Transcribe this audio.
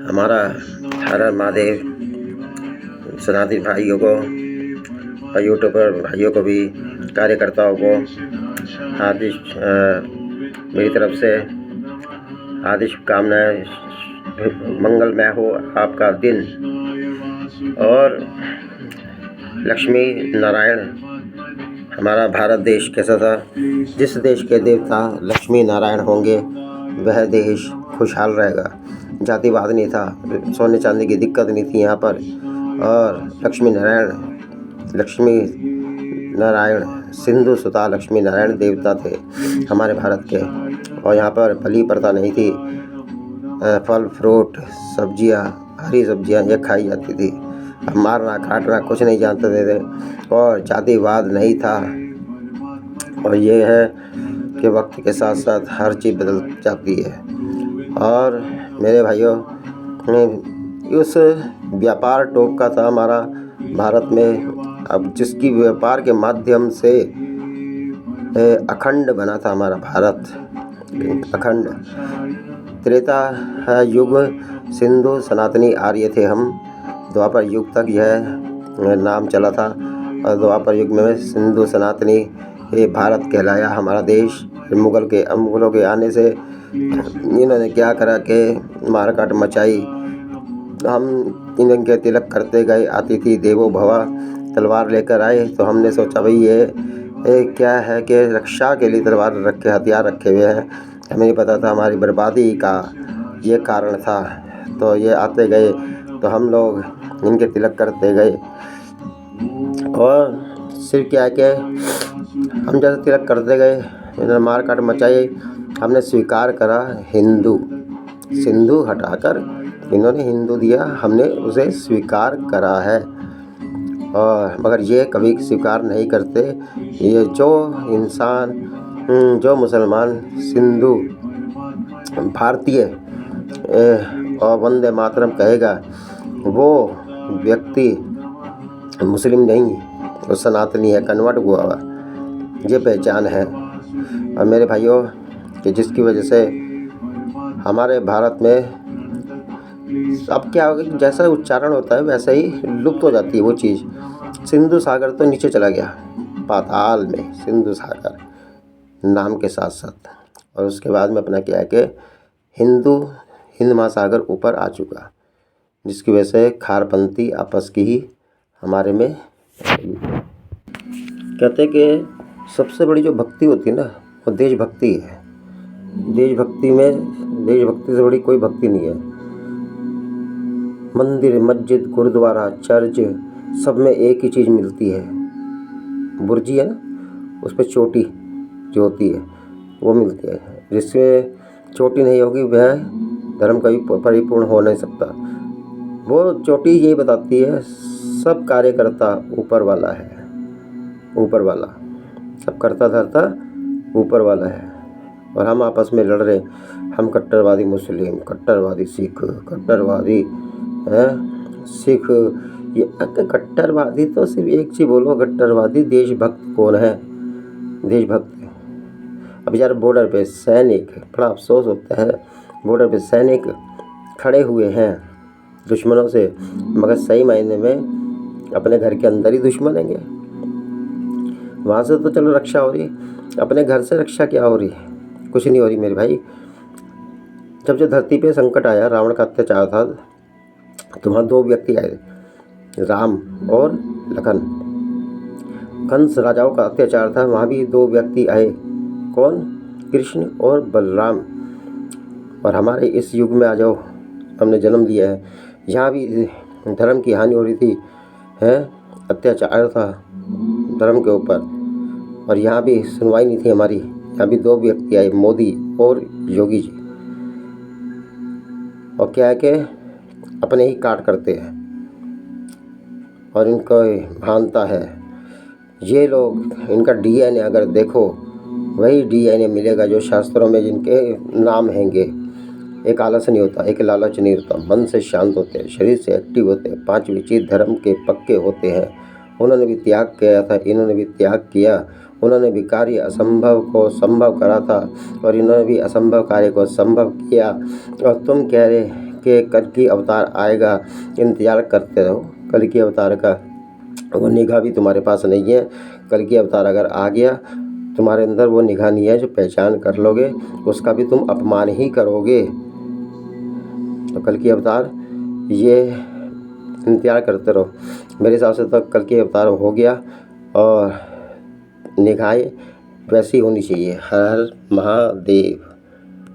हमारा हर हर महादेव सनातनी भाइयों को और यूट्यूबर भाइयों को भी, कार्यकर्ताओं को हार्दिक मेरी तरफ से हार्दिक शुभकामनाएँ। मंगलमय हो आपका दिन। और लक्ष्मी नारायण, हमारा भारत देश कैसा था, जिस देश के देवता लक्ष्मी नारायण होंगे वह देश खुशहाल रहेगा। जातिवाद नहीं था, सोने चांदी की दिक्कत नहीं थी यहाँ पर। और लक्ष्मी नारायण सिंधु सुता लक्ष्मी नारायण देवता थे हमारे भारत के। और यहाँ पर बलि प्रथा नहीं थी। फल फ्रूट सब्जियाँ, हरी सब्जियाँ ये खाई जाती थी। अब मारना काटना कुछ नहीं जानते थे और जातिवाद नहीं था। और ये है कि वक्त के साथ साथ हर चीज़ बदल जाती है। और मेरे भाइयों, उस व्यापार टोक का था हमारा भारत में, अब जिसकी व्यापार के माध्यम से अखंड बना था हमारा भारत। अखंड त्रेता युग सिंधु सनातनी आर्य थे हम। द्वापर युग तक यह नाम चला था और द्वापर युग में सिंधु सनातनी ये भारत कहलाया हमारा देश। मुगलों के आने से इन्होंने क्या करा कि मारकाट मचाई। हम इनके तिलक करते गए, अतिथि देवो भव, तलवार लेकर आए तो हमने सोचा भाई ये क्या है कि रक्षा के लिए तलवार रखे, हथियार रखे हुए हैं। हमें नहीं पता था हमारी बर्बादी का ये कारण था। तो ये आते गए तो हम लोग इनके तिलक करते गए। और सिर्फ क्या है कि हम जैसे तिलक करते गए, इन्होंने मार काट मचाई। हमने स्वीकार करा सिंधु हटाकर इन्होंने हिंदू दिया, हमने उसे स्वीकार करा है। और मगर ये कभी स्वीकार नहीं करते। ये जो इंसान, जो मुसलमान सिंधु भारतीय और वंदे मातरम कहेगा, वो व्यक्ति मुस्लिम नहीं, वो सनातनी है, कन्वर्ट हुआ हुआ। ये पहचान है। और मेरे भाइयों, कि जिसकी वजह से हमारे भारत में अब क्या होगा कि जैसा उच्चारण होता है वैसा ही लुप्त हो जाती है वो चीज़। सिंधु सागर तो नीचे चला गया पाताल में, सिंधु सागर नाम के साथ साथ। और उसके बाद में अपना क्या है कि हिंद महासागर ऊपर आ चुका, जिसकी वजह से खारपंथी आपस की ही हमारे में कहते हैं कि सबसे बड़ी जो भक्ति होती है ना, वो देशभक्ति है। देशभक्ति से बड़ी कोई भक्ति नहीं है। मंदिर, मस्जिद, गुरुद्वारा, चर्च, सब में एक ही चीज़ मिलती है। बुर्जी है ना, उस पर चोटी जो होती है वो मिलती है। जिसमें चोटी नहीं होगी वह धर्म कभी परिपूर्ण हो नहीं सकता। वो चोटी यही बताती है, सब कार्यकर्ता ऊपर वाला है, ऊपर वाला, सब करता धरता ऊपर वाला है। और हम आपस में लड़ रहे, हम कट्टरवादी मुस्लिम, कट्टरवादी सिख, कट्टरवादी सिख। ये कट्टरवादी तो सिर्फ एक चीज़ बोलो, कट्टरवादी देशभक्त कौन है? देशभक्त अब यार बॉर्डर पे सैनिक, बड़ा अफसोस होता है, बॉर्डर पे सैनिक खड़े हुए हैं दुश्मनों से, मगर सही मायने में अपने घर के अंदर ही दुश्मन हैंगे। वहाँ से तो चलो रक्षा हो रही, अपने घर से रक्षा क्या हो रही? कुछ नहीं हो रही मेरे भाई। जब जो धरती पे संकट आया, रावण का अत्याचार था, तो वहाँ दो व्यक्ति आए, राम और लखन। कंस राजाओं का अत्याचार था, वहाँ भी दो व्यक्ति आए, कौन? कृष्ण और बलराम। और हमारे इस युग में आ जाओ, हमने जन्म लिया है, यहाँ भी धर्म की हानि हो रही थी, अत्याचार था धर्म के ऊपर, और यहाँ भी सुनवाई नहीं थी हमारी। यहाँ भी दो व्यक्ति आए, मोदी और योगी जी। और क्या है कि अपने ही काट करते हैं और इनको भानता है। ये लोग, इनका डीएनए अगर देखो, वही डीएनए मिलेगा जो शास्त्रों में जिनके नाम हैंगे। एक आलस नहीं होता, एक लालच नहीं होता, मन से शांत होते हैं, शरीर से एक्टिव होते हैं, पांचवी चीज धर्म के पक्के होते हैं। उन्होंने भी त्याग किया था, इन्होंने भी त्याग किया। उन्होंने भी कार्य असंभव को संभव करा था और इन्होंने भी असंभव कार्य को संभव किया। और तुम कह रहे कि कल की अवतार आएगा, इंतज़ार करते रहो कल की अवतार का। वो निगाह भी तुम्हारे पास नहीं है। कल की अवतार अगर आ गया, तुम्हारे अंदर वो निगाह नहीं है जो पहचान कर लोगे, उसका भी तुम अपमान ही करोगे। तो कल की अवतार ये इंतज़ार करते रहो। मेरे हिसाब से तो कल की अवतार हो गया, और निगाहें वैसी होनी चाहिए। हर हर महादेव।